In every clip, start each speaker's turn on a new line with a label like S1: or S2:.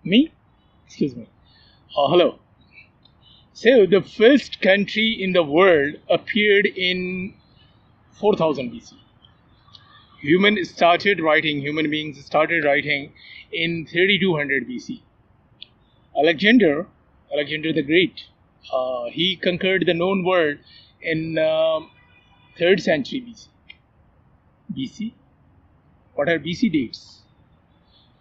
S1: Me? Excuse me. Hello. So, the first country in the world appeared in 4000 BC. Human beings started writing in 3200 BC. Alexander the Great, he conquered the known world in 3rd century BC. BC? What are BC dates?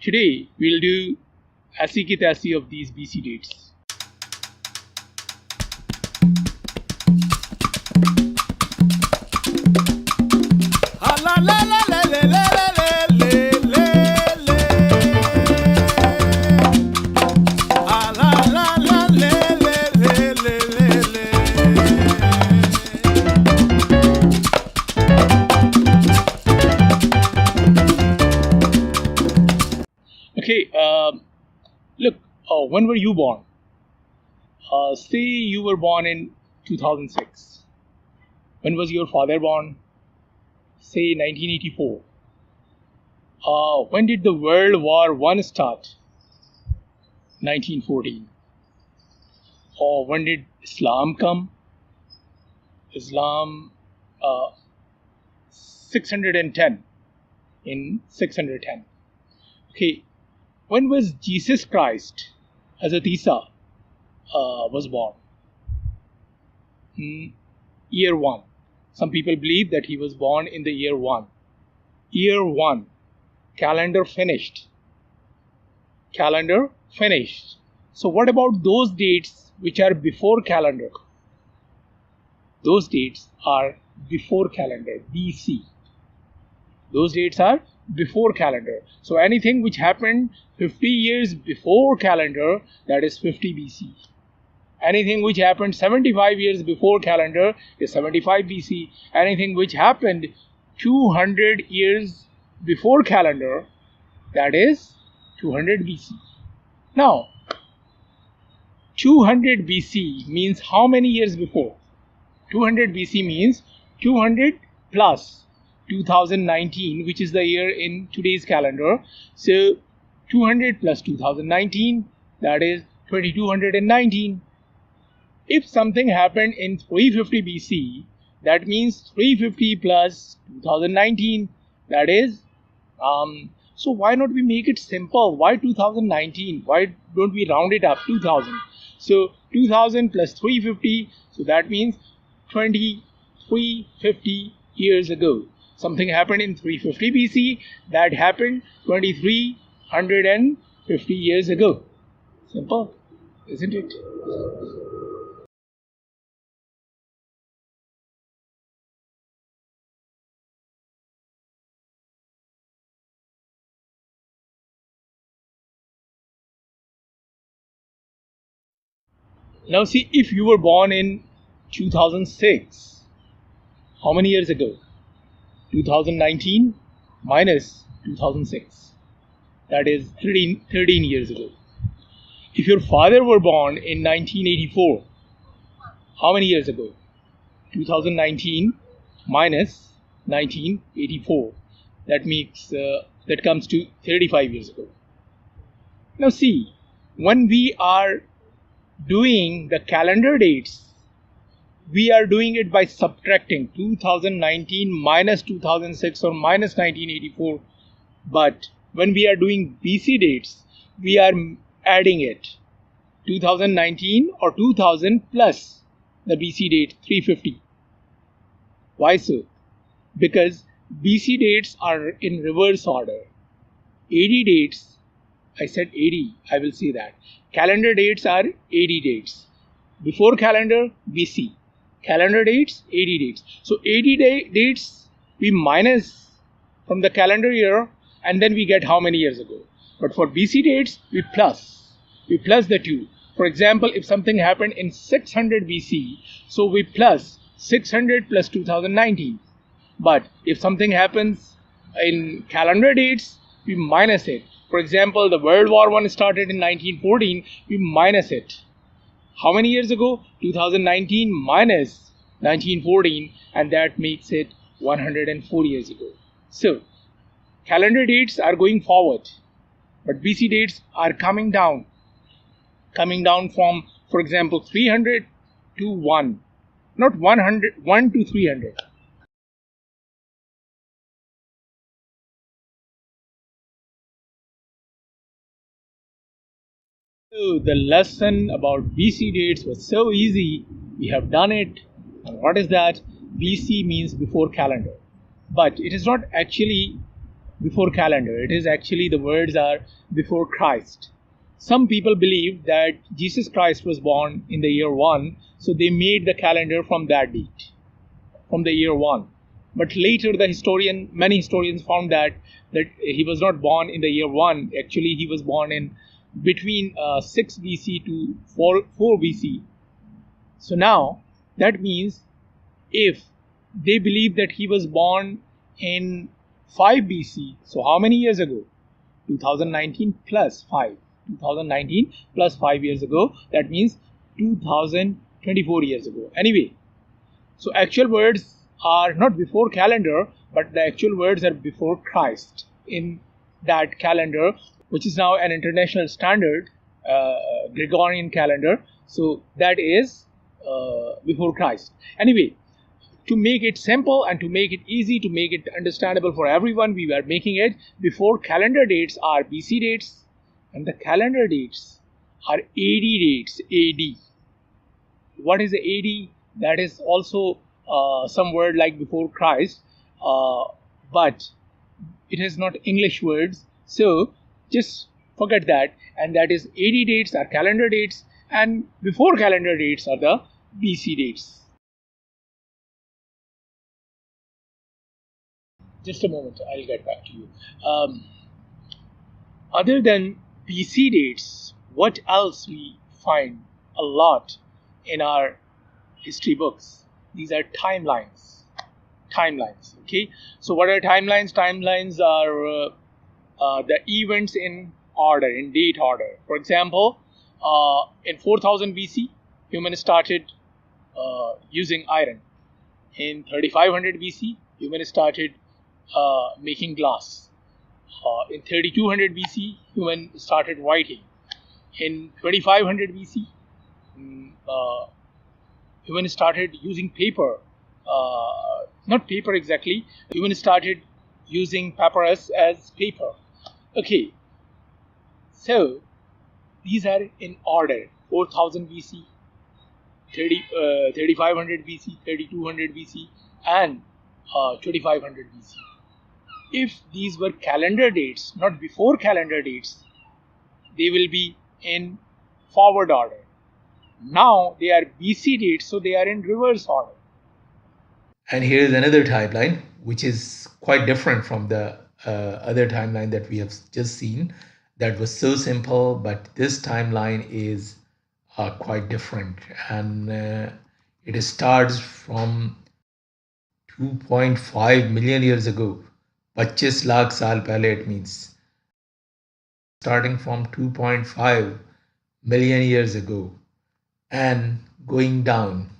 S1: Today, we'll do assi of these BC dates. Okay, look, when were you born? Say you were born in 2006. When was your father born? Say 1984. When did the World War I start? 1914. Or when did Islam come? Islam 610. In 610. Okay, when was Jesus Christ, Hazrat Isa, was born? Year 1. Some people believe that he was born in the year 1. Year 1. Calendar finished. So what about those dates which are before calendar? Those dates are before calendar, BC. Those dates are before calendar. So anything which happened 50 years before calendar, that is 50 BC. Anything which happened 75 years before calendar is 75 BC. Anything which happened 200 years before calendar, that is 200 BC. Now, 200 BC means how many years before? 200 BC means 200 plus 2019, which is the year in today's calendar. So 200 plus 2019, that is 2219. If something happened in 350 BC, that means 350 plus 2019, that is so why not we make it simple? Why 2019? Why don't we round it up 2000? So 2000 plus 350, so that means 2350 years ago. Something happened in 350 BC, that happened 2350 years ago. Simple, isn't it? Now see, if you were born in 2006, how many years ago? 2019 minus 2006. That is 13 years ago. If your father were born in 1984, how many years ago? 2019 minus 1984. That comes to 35 years ago. Now see, when we are doing the calendar dates, we are doing it by subtracting 2019 minus 2006 or minus 1984. But when we are doing BC dates, we are adding it. 2019 or 2000 plus the BC date 350. Why so? Because BC dates are in reverse order. AD dates, I said AD, I will say that. Calendar dates are AD dates. Before calendar, BC. Calendar dates, AD dates. So AD dates we minus from the calendar year and then we get how many years ago. But for BC dates, we plus the two. For example, if something happened in 600 BC, so we plus 600 plus 2019. But if something happens in calendar dates, we minus it. For example, the World War I started in 1914, we minus it. How many years ago? 2019 minus 1914, and that makes it 104 years ago. So, calendar dates are going forward. but BC dates are coming down from, for example, 300 to 1, not 100, 1 to 300. So the lesson about BC dates was so easy. We have done it. And what is that? BC means before calendar. But it is not actually before calendar. It is actually, the words are before Christ. Some people believe that Jesus Christ was born in the year 1, so they made the calendar from that date, from the year 1. But later many historians found that he was not born in the year 1. Actually, he was born in between 6 BC to 4 BC. So now that means if they believe that he was born in 5 BC, so how many years ago? 2019 plus 5. 2019 plus 5 years ago, that means 2024 years ago. Anyway, so actual words are not before calendar, but the actual words are before Christ in that calendar, which is now an international standard, Gregorian calendar. So that is before Christ. Anyway, to make it simple and to make it easy, to make it understandable for everyone, we were making it before calendar dates are BC dates, and the calendar dates are AD dates. AD. What is the AD? That is also some word like before Christ, but it is not English words. So just forget that. And that is AD dates are calendar dates, and before calendar dates are the BC dates. Just a moment, I'll get back to you. Other than BC dates, what else we find a lot in our history books? These are timelines. Timelines, okay? So what are timelines? Timelines are the events in order, in date order. For example, in 4000 BC, humans started using iron. In 3500 BC, humans started making glass. In 3200 BC, humans started writing. In 2500 BC, humans started using paper. Not paper exactly. Humans started using papyrus as paper. Okay. So these are in order: 4000 BC, 3500 BC, 3200 BC, and 2500 BC. If these were calendar dates, not before calendar dates, they will be in forward order. Now they are BC dates, so they are in reverse order.
S2: And here is another timeline, which is quite different from the other timeline that we have just seen. That was so simple, but this timeline is quite different. And it starts from 2.5 million years ago. 25 lakh saal pehle, it means. Starting from 2.5 million years ago and going down.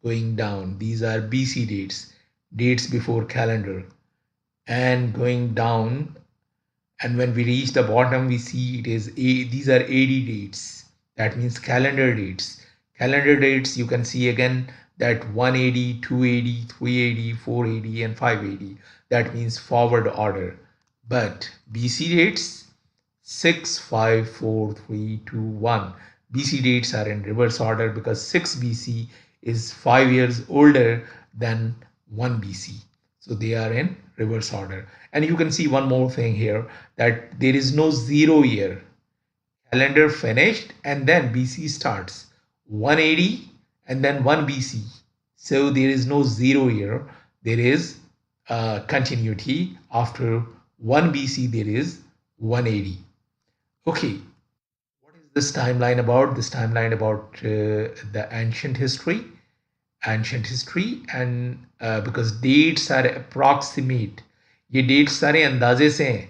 S2: These are BC dates, dates before calendar, and going down. And when we reach the bottom, we see these are AD dates. That means calendar dates. Calendar dates, you can see again that 180, 280, 380, 480, and 580. That means forward order. But BC dates, 6, 5, 4, 3, 2, 1. BC dates are in reverse order because 6 BC is 5 years older than 1 BC. So they are in reverse order. And you can see one more thing here, that there is no 0 year. Calendar finished and then BC starts. 180 and then 1 BC. So there is no 0 year. There is continuity. After 1 BC, there is 180. Okay, what is this timeline about? This timeline about the ancient history. And because dates are approximate, ये dates सारे अंदाजे से हैं.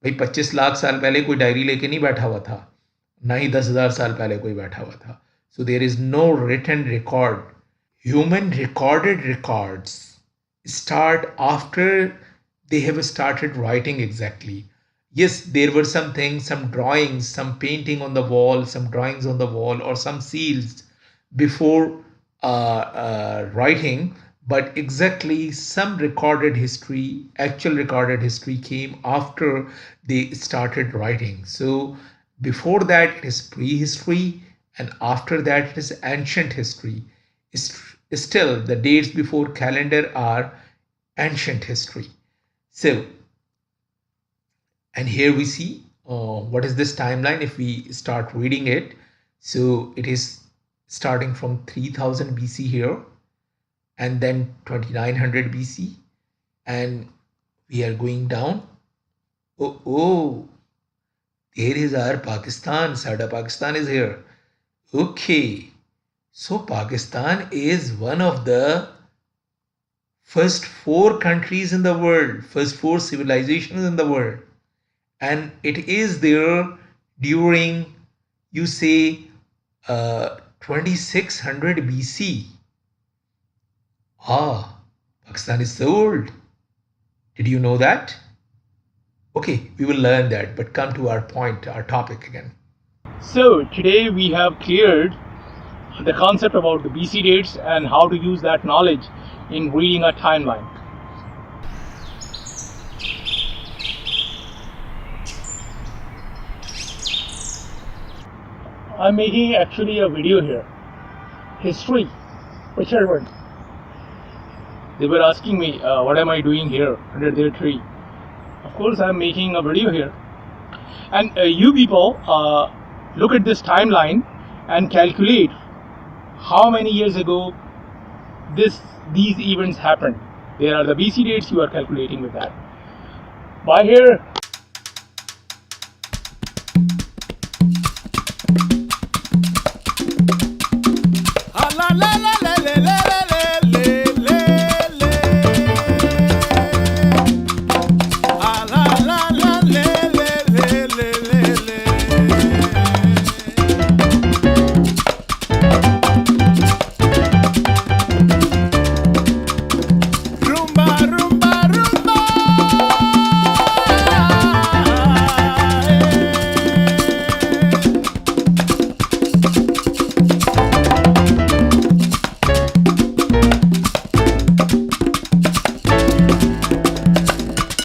S2: भाई 25 लाख साल पहले कोई diary लेके नहीं बैठा हुआ था, ना ही 10,000 साल पहले कोई बैठा हुआ था. So there is no written record. Human recorded records start after they have started writing exactly. Yes, there were some things, some drawings, some painting on the wall, some drawings on the wall, or some seals before writing, but exactly some recorded history, actual recorded history came after they started writing. So before that it is prehistory, and after that it is ancient history. Still, the dates before calendar are ancient history. So, and here we see what is this timeline if we start reading it. So it is starting from 3000 BC here, and then 2900 BC, and we are going down. Oh, there is our Pakistan. Sada Pakistan is here. Okay, so Pakistan is one of the first four countries in the world, first four civilizations in the world, and it is there during, you say, 2600 BC. Ah, Pakistan is so old. Did you know that? Okay, we will learn that, but come to our point, our topic again.
S1: So today we have cleared the concept about the BC dates and how to use that knowledge in reading a timeline. I'm making actually a video here. History, whichever one. They were asking me, what am I doing here under their tree? Of course, I'm making a video here. And you people look at this timeline and calculate how many years ago these events happened. There are the BC dates, you are calculating with that. By here,